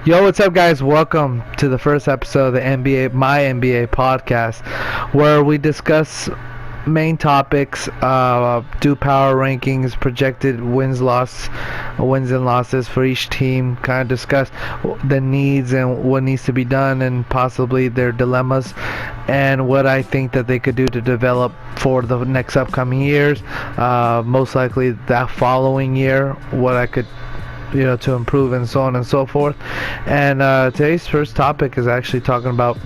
Yo, what's up, guys? Welcome to the first episode of the NBA, My NBA podcast, where we discuss main topics, do power rankings, projected wins and losses for each team, kind of discuss the needs and what needs to be done, and possibly their dilemmas, and what I think that they could do to develop for the next upcoming years. Most likely that following year, what I could to improve and so on and so forth. And today's first topic is actually talking about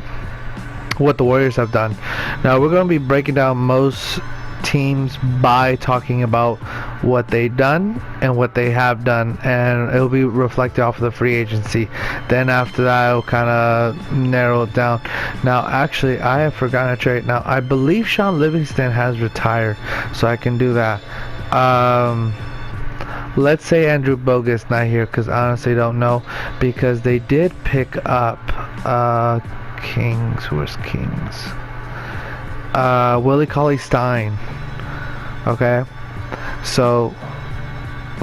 what the Warriors have done. Now we're going to be breaking down most teams by talking about what they've done and what they have done, and it'll be reflected off of the free agency. Then after that, I'll kind of narrow it down. Now actually, I have forgotten a trade. Now I believe Sean Livingston has retired, so I can do that. Let's say Andrew Bogut's not here, because I honestly don't know, because they did pick up Kings. Where's Kings? Willie Cauley-Stein. Okay, so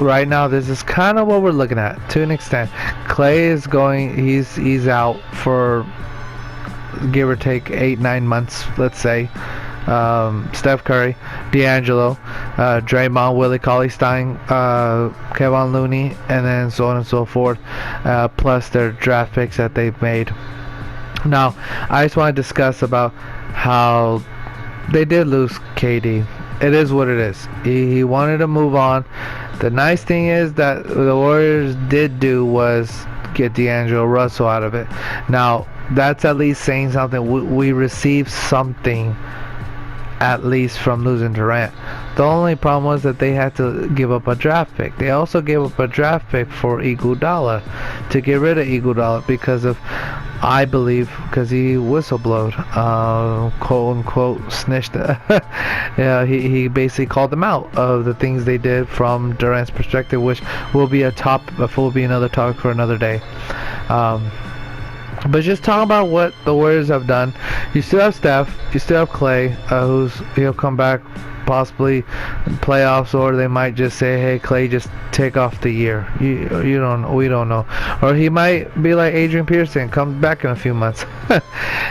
right now this is kind of what we're looking at to an extent. Clay is going. He's out for give or take 8-9 months, let's say. Steph Curry, D'Angelo, Draymond, Willie Cauley-Stein, Kevon Looney, and then so on and so forth, plus their draft picks that they've made. Now, I just want to discuss about how they did lose KD. It is what it is. He wanted to move on. The nice thing is that the Warriors did do was get D'Angelo Russell out of it. Now, that's at least saying something. We received something at least from losing Durant. The only problem was that they had to give up a draft pick. They also gave up a draft pick for Iguodala to get rid of Iguodala because of, I believe, because he whistleblowed, quote unquote, snitched. Yeah, he basically called them out of the things they did from Durant's perspective, which will be another topic for another day. But just talking about what the Warriors have done, you still have Steph, you still have Clay, he'll come back possibly in playoffs, or they might just say, hey, Clay, just take off the year. We don't know. Or he might be like Adrian Peterson, come back in a few months. And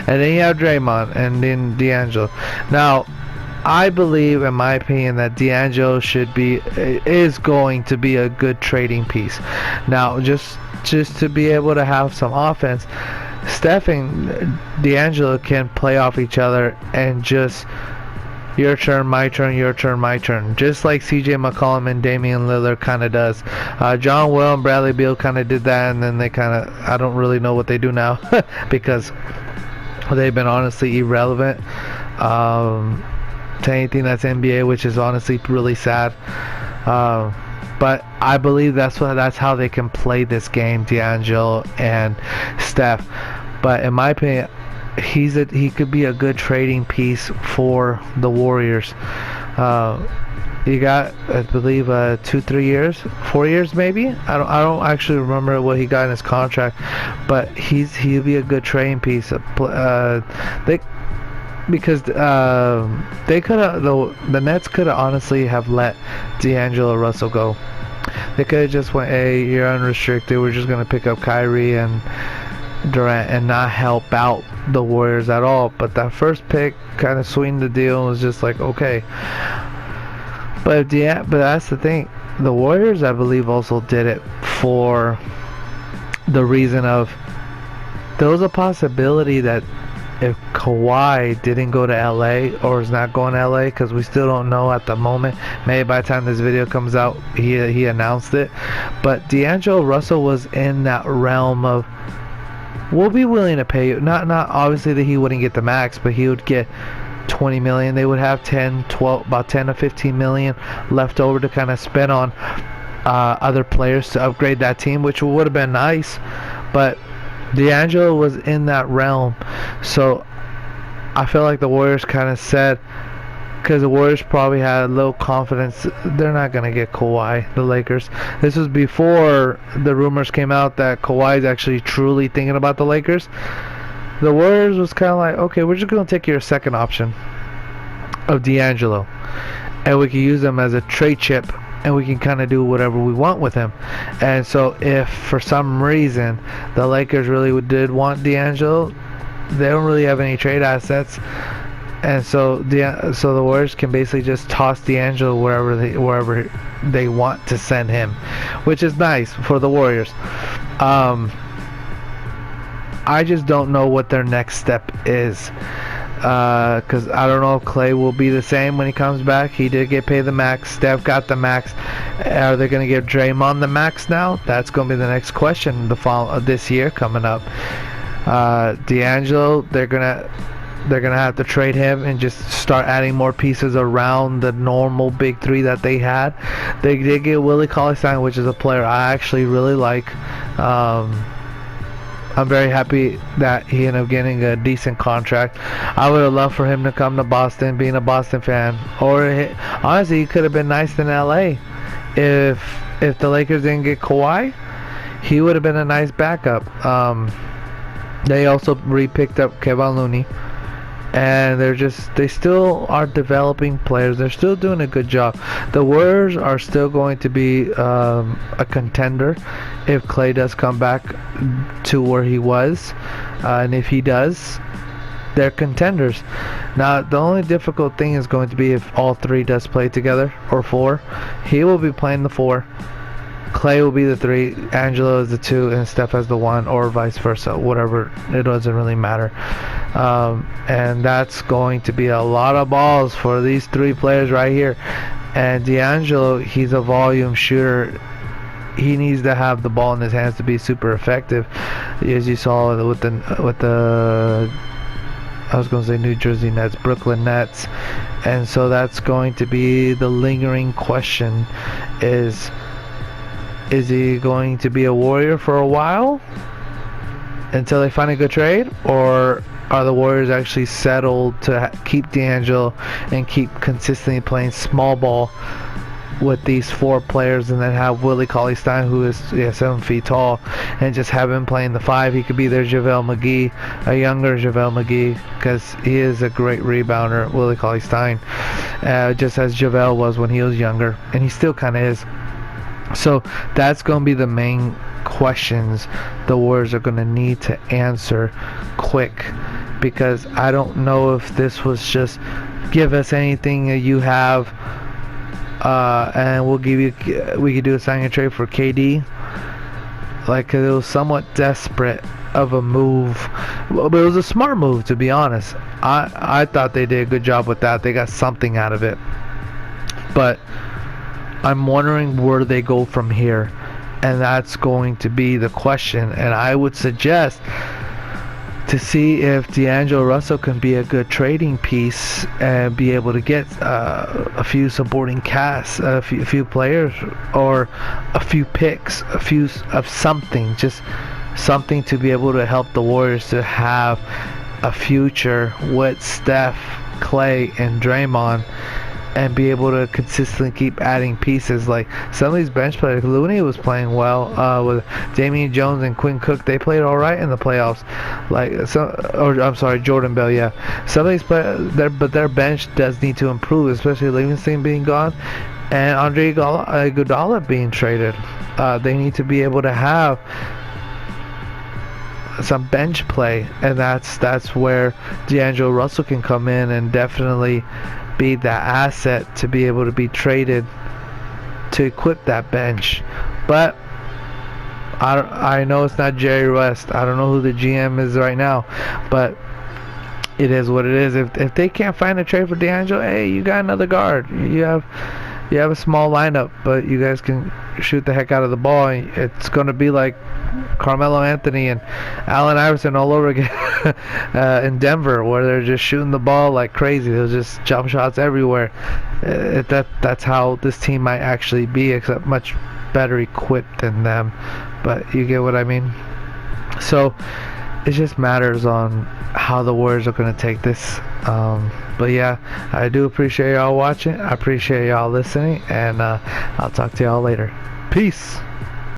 then you have Draymond and then D'Angelo. Now, I believe, in my opinion, that D'Angelo is going to be a good trading piece. Now, just to be able to have some offense, Steph and D'Angelo can play off each other and just your turn, my turn, your turn, my turn. Just like CJ McCollum and Damian Lillard kind of does. John Wall and Bradley Beal kind of did that, and then they kind of, I don't really know what they do now because they've been honestly irrelevant to anything that's NBA, which is honestly really sad. But I believe that's how they can play this game, D'Angelo and Steph. But in my opinion, he could be a good trading piece for the Warriors. He got, I believe, 2-3 years, 4 years maybe. I don't actually remember what he got in his contract, but he'll be a good trading piece. Because they could have, the Nets could have honestly have let D'Angelo Russell go. They could have just went, hey, you're unrestricted, we're just gonna pick up Kyrie and Durant and not help out the Warriors at all. But that first pick kind of sweetened the deal and was just like, okay. But that's the thing. The Warriors, I believe, also did it for the reason of there was a possibility that if Kawhi didn't go to LA or is not going to LA, because we still don't know at the moment. Maybe by the time this video comes out, he announced it. But D'Angelo Russell was in that realm of, we'll be willing to pay you. Not obviously that he wouldn't get the max, but he would get 20 million. They would have 12, about 10 to 15 million left over to kind of spend on other players to upgrade that team, which would have been nice. But D'Angelo was in that realm, so I feel like the Warriors kind of said, because the Warriors probably had a little confidence, they're not going to get Kawhi, the Lakers. This was before the rumors came out that Kawhi is actually truly thinking about the Lakers. The Warriors was kind of like, okay, we're just going to take your second option of D'Angelo, and we can use him as a trade chip and we can kind of do whatever we want with him. And so if for some reason the Lakers really did want D'Angelo, they don't really have any trade assets, and so the Warriors can basically just toss D'Angelo wherever they want to send him, which is nice for the Warriors. I just don't know what their next step is, because I don't know if Clay will be the same when he comes back. He did get paid the max. Steph got the max. Are they going to give Draymond the max now? That's going to be the next question this year coming up. D'Angelo, they're gonna have to trade him and just start adding more pieces around the normal big three that they had. They did get Willie Cauley-Stein, which is a player I actually really like. I'm very happy that he ended up getting a decent contract. I would have loved for him to come to Boston, being a Boston fan. Or honestly, he could have been nice in LA. If the Lakers didn't get Kawhi, he would have been a nice backup. They also re-picked up Kevon Looney, and they still are developing players. They're still doing a good job. The Warriors are still going to be a contender if Clay does come back to where he was, and if he does, they're contenders. Now the only difficult thing is going to be if all three does play together, or four. He will be playing the 4. Clay will be the 3, Angelo is the 2, and Steph as the 1, or vice versa. Whatever, it doesn't really matter. And that's going to be a lot of balls for these 3 players right here. And D'Angelo, he's a volume shooter. He needs to have the ball in his hands to be super effective, as you saw with the I was going to say New Jersey Nets, Brooklyn Nets. And so that's going to be the lingering question: is he going to be a Warrior for a while until they find a good trade, or are the Warriors actually settled to keep D'Angelo and keep consistently playing small ball with these 4 players, and then have Willie Cauley-Stein, who is 7 feet tall, and just have him playing the 5? He could be their JaVale McGee, a younger JaVale McGee, because he is a great rebounder, Willie Cauley-Stein, just as JaVale was when he was younger, and he still kind of is. So that's going to be the main questions the Warriors are going to need to answer quick, because I don't know if this was just give us anything that you have, and we could do a signing and trade for KD. Like, it was somewhat desperate of a move, but it was a smart move, to be honest. I thought they did a good job with that. They got something out of it, but I'm wondering where they go from here, and that's going to be the question. And I would suggest to see if D'Angelo Russell can be a good trading piece and be able to get a few supporting casts, a few players, or a few picks, something, just something to be able to help the Warriors to have a future with Steph, Clay, and Draymond, and be able to consistently keep adding pieces. Like some of these bench players, Looney was playing well with Damian Jones and Quinn Cook. They played all right in the playoffs. Jordan Bell. Yeah, some of these players, their bench does need to improve, especially Livingston being gone and Andre Iguodala being traded. They need to be able to have some bench play, and that's where D'Angelo Russell can come in and definitely be that asset to be able to be traded to equip that bench. But I know it's not Jerry West. I don't know who the GM is right now, but it is what it is. If they can't find a trade for D'Angelo, hey, you got another guard. You have a small lineup, but you guys can shoot the heck out of the ball. It's going to be like Carmelo Anthony and Allen Iverson all over again in Denver, where they're just shooting the ball like crazy. There's just jump shots everywhere. That's how this team might actually be, except much better equipped than them. But you get what I mean? So it just matters on how the Warriors are going to take this. But yeah, I do appreciate y'all watching. I appreciate y'all listening, and I'll talk to y'all later. Peace.